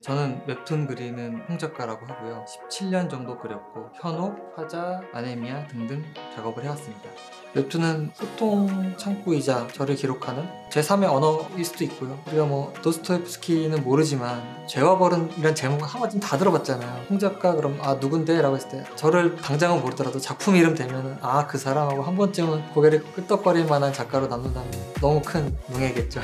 저는 웹툰 그리는 홍작가라고 하고요. 17년 정도 그렸고 현혹, 화자, 아네미아 등등 작업을 해왔습니다. 웹툰은 소통 창구이자 저를 기록하는 제3의 언어일 수도 있고요. 우리가 뭐 도스토옙스키는 모르지만 죄와 벌은이란 제목 한 번쯤 다 들어봤잖아요. 홍작가 그럼 아 누군데? 라고 했을 때 저를 당장은 모르더라도 작품 이름 되면은 아 그 사람하고 한 번쯤은 고개를 끄덕거릴 만한 작가로 남는다면 너무 큰 명예겠죠.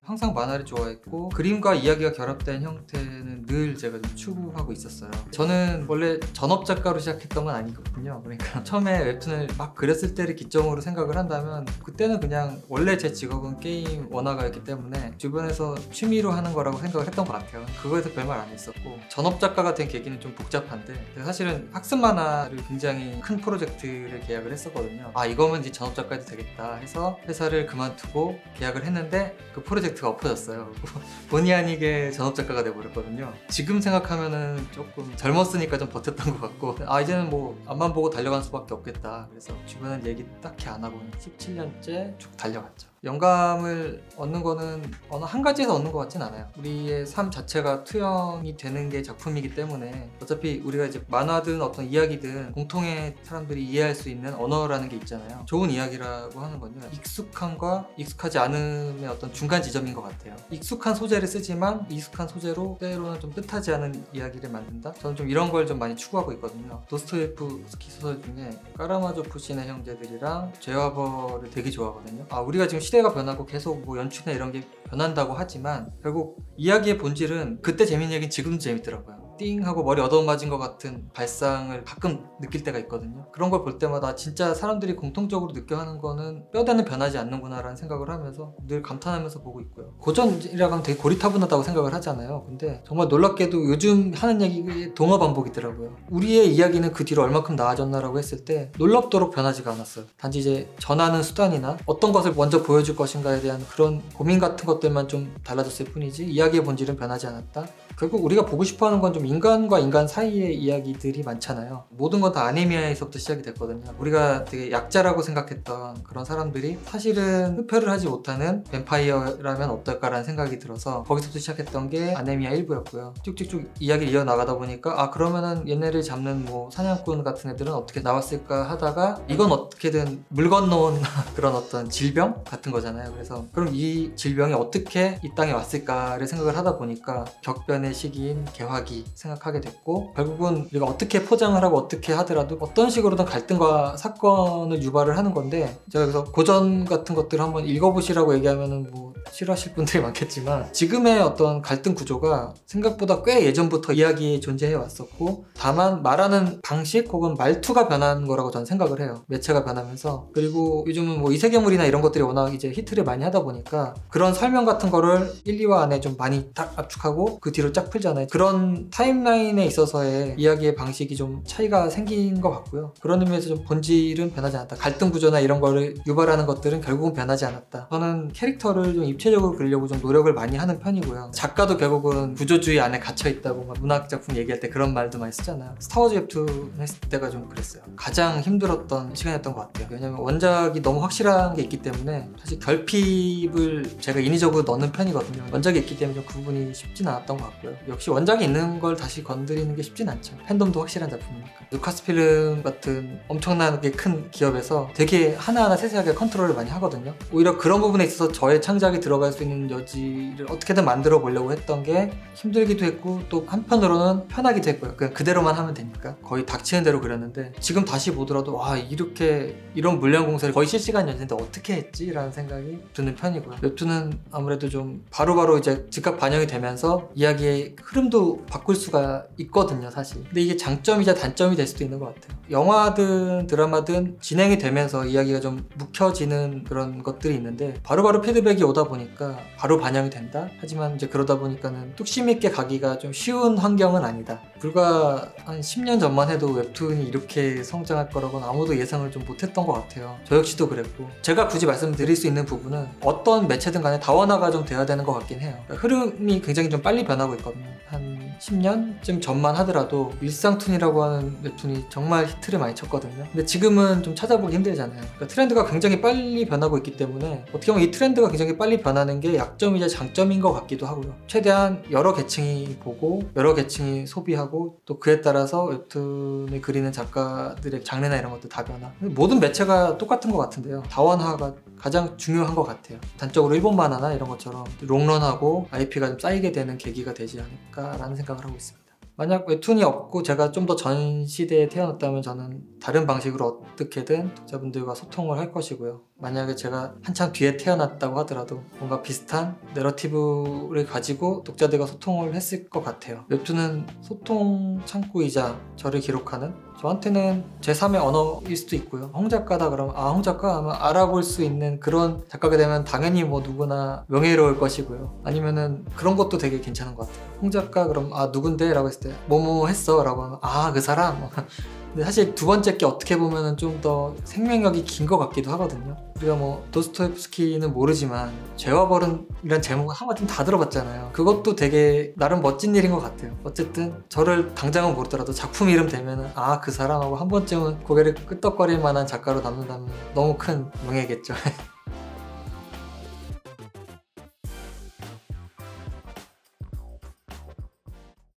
항상 만화를 좋아했고 그림과 이야기가 결합된 형태는 늘 제가 좀 추구하고 있었어요. 저는 원래 전업 작가로 시작했던 건 아니거든요. 그러니까 처음에 웹툰을 막 그렸을 때를 기점으로 생각을 한다면 그때는 그냥 원래 제 직업은 게임 원화가였기 때문에 주변에서 취미로 하는 거라고 생각을 했던 것 같아요. 그거에서 별말 안 했었고 전업 작가가 된 계기는 좀 복잡한데 사실은 학습 만화를 굉장히 큰 프로젝트를 계약을 했었거든요. 아 이거면 이제 전업 작가도 되겠다 해서 회사를 그만두고 계약을 했는데 그 프로젝트가 엎어졌어요. 본의 아니게 전업 작가가 돼버렸거든요. 지금 생각하면은 조금 젊었으니까 좀 버텼던 것 같고 아 이제는 뭐 앞만 보고 달려갈 수밖에 없겠다. 그래서 주변은 얘기 딱히 안 하고 17년째 쭉 달려갔죠. 영감을 얻는 거는 어느 한 가지에서 얻는 것 같진 않아요. 우리의 삶 자체가 투영이 되는 게 작품이기 때문에 어차피 우리가 이제 만화든 어떤 이야기든 공통의 사람들이 이해할 수 있는 언어라는 게 있잖아요. 좋은 이야기라고 하는 건요, 익숙함과 익숙하지 않음의 어떤 중간 지점인 것 같아요. 익숙한 소재를 쓰지만 익숙한 소재로 때로는 좀 뜻하지 않은 이야기를 만든다? 저는 좀 이런 걸 좀 많이 추구하고 있거든요. 도스토옙스키 소설 중에 까라마조프 씨네 형제들이랑 죄와 벌을 되게 좋아하거든요. 아 우리가 지금 시대가 변하고 계속 뭐 연출이나 이런 게 변한다고 하지만 결국 이야기의 본질은 그때 재밌는 얘기는 지금도 재밌더라고요. 띵 하고 머리 얻어맞은 것 같은 발상을 가끔 느낄 때가 있거든요. 그런 걸 볼 때마다 진짜 사람들이 공통적으로 느껴하는 거는 뼈대는 변하지 않는구나 라는 생각을 하면서 늘 감탄하면서 보고 있고요. 고전이라고 하면 되게 고리타분하다고 생각을 하잖아요. 근데 정말 놀랍게도 요즘 하는 얘기의 동어 반복이더라고요. 우리의 이야기는 그 뒤로 얼마큼 나아졌나라고 했을 때 놀랍도록 변하지가 않았어요. 단지 이제 전하는 수단이나 어떤 것을 먼저 보여줄 것인가에 대한 그런 고민 같은 것들만 좀 달라졌을 뿐이지 이야기의 본질은 변하지 않았다. 결국 우리가 보고 싶어하는 건 좀 인간과 인간 사이의 이야기들이 많잖아요. 모든 건 다 아네미아에서부터 시작이 됐거든요. 우리가 되게 약자라고 생각했던 그런 사람들이 사실은 흡혈을 하지 못하는 뱀파이어라면 어떨까라는 생각이 들어서 거기서부터 시작했던 게 아네미아 1부였고요. 쭉쭉쭉 이야기를 이어나가다 보니까 아 그러면은 얘네를 잡는 뭐 사냥꾼 같은 애들은 어떻게 나왔을까 하다가 이건 어떻게든 물 건너온 그런 어떤 질병 같은 거잖아요. 그래서 그럼 이 질병이 어떻게 이 땅에 왔을까를 생각을 하다 보니까 격변의 시기인 개화기 생각하게 됐고 결국은 우리가 어떻게 포장을 하고 어떻게 하더라도 어떤 식으로든 갈등과 사건을 유발을 하는 건데 제가 그래서 고전 같은 것들을 한번 읽어보시라고 얘기하면은 뭐 싫어하실 분들이 많겠지만 지금의 어떤 갈등 구조가 생각보다 꽤 예전부터 이야기에 존재해 왔었고 다만 말하는 방식 혹은 말투가 변한 거라고 저는 생각을 해요. 매체가 변하면서. 그리고 요즘은 뭐 이세계물이나 이런 것들이 워낙 이제 히트를 많이 하다 보니까 그런 설명 같은 거를 1, 2화 안에 좀 많이 딱 압축하고 그 뒤로 쫙 풀잖아요. 그런 타임라인에 있어서의 이야기의 방식이 좀 차이가 생긴 것 같고요. 그런 의미에서 좀 본질은 변하지 않았다. 갈등 구조나 이런 거를 유발하는 것들은 결국은 변하지 않았다. 저는 캐릭터를 좀 입체적으로 그리려고 좀 노력을 많이 하는 편이고요. 작가도 결국은 구조주의 안에 갇혀있다고 막 문학작품 얘기할 때 그런 말도 많이 쓰잖아요. 스타워즈 웹툰 했을 때가 좀 그랬어요. 가장 힘들었던 시간이었던 것 같아요. 왜냐면 원작이 너무 확실한 게 있기 때문에 사실 결핍을 제가 인위적으로 넣는 편이거든요. 원작이 있기 때문에 좀 그 부분이 쉽진 않았던 것 같고요. 역시 원작이 있는 걸 다시 건드리는 게 쉽진 않죠. 팬덤도 확실한 작품이니까. 루카스필름 같은 엄청나게 큰 기업에서 되게 하나하나 세세하게 컨트롤을 많이 하거든요. 오히려 그런 부분에 있어서 저의 창작이 들어갈 수 있는 여지를 어떻게든 만들어 보려고 했던 게 힘들기도 했고 또 한편으로는 편하기도 했고요. 그냥 그대로만 하면 되니까 거의 닥치는 대로 그렸는데 지금 다시 보더라도 와 이렇게 이런 물량 공세를 거의 실시간 연재인데 어떻게 했지? 라는 생각이 드는 편이고요. 웹툰은 아무래도 좀 바로바로 이제 즉각 반영이 되면서 이야기의 흐름도 바꿀 수가 있거든요, 사실. 근데 이게 장점이자 단점이 될 수도 있는 것 같아요. 영화든 드라마든 진행이 되면서 이야기가 좀 묵혀지는 그런 것들이 있는데 바로바로 피드백이 오다 보니까 바로 반영이 된다? 하지만 이제 그러다 보니까는 뚝심 있게 가기가 좀 쉬운 환경은 아니다. 불과 한 10년 전만 해도 웹툰이 이렇게 성장할 거라고는 아무도 예상을 좀 못했던 것 같아요. 저 역시도 그랬고 제가 굳이 말씀드릴 수 있는 부분은 어떤 매체든 간에 다원화가 좀 돼야 되는 것 같긴 해요. 그러니까 흐름이 굉장히 좀 빨리 변하고 있거든요. 한 10년? 20년쯤 전만 하더라도 일상툰이라고 하는 웹툰이 정말 히트를 많이 쳤거든요. 근데 지금은 좀 찾아보기 힘들잖아요. 그러니까 트렌드가 굉장히 빨리 변하고 있기 때문에 어떻게 보면 이 트렌드가 굉장히 빨리 변하는 게 약점이자 장점인 것 같기도 하고요. 최대한 여러 계층이 보고 여러 계층이 소비하고 또 그에 따라서 웹툰을 그리는 작가들의 장르나 이런 것도 다 변화. 모든 매체가 똑같은 것 같은데요. 다원화가 가장 중요한 것 같아요. 단적으로 일본 만화나 이런 것처럼 롱런하고 IP가 좀 쌓이게 되는 계기가 되지 않을까라는 생각을 하고 있습니다. 만약 웹툰이 없고 제가 좀 더 전 시대에 태어났다면 저는 다른 방식으로 어떻게든 독자분들과 소통을 할 것이고요. 만약에 제가 한참 뒤에 태어났다고 하더라도 뭔가 비슷한 내러티브를 가지고 독자들과 소통을 했을 것 같아요. 웹툰은 소통 창구이자 저를 기록하는, 저한테는 제3의 언어일 수도 있고요. 홍 작가다 그러면 홍 작가 아마 알아볼 수 있는 그런 작가가 되면 당연히 뭐 누구나 명예로울 것이고요. 아니면은 그런 것도 되게 괜찮은 것 같아요. 홍 작가 그럼 누군데? 라고 했을 때 뭐뭐 했어? 라고 하면 그 사람? 근데 사실 두 번째 게 어떻게 보면은 좀 더 생명력이 긴 것 같기도 하거든요. 우리가 뭐 도스토옙스키는 모르지만 죄와 벌은이란 제목은 한번쯤 다 들어봤잖아요. 그것도 되게 나름 멋진 일인 것 같아요. 어쨌든 저를 당장은 모르더라도 작품 이름 되면은 그 사람하고 한 번쯤은 고개를 끄덕거릴 만한 작가로 남는다면 너무 큰 명예겠죠.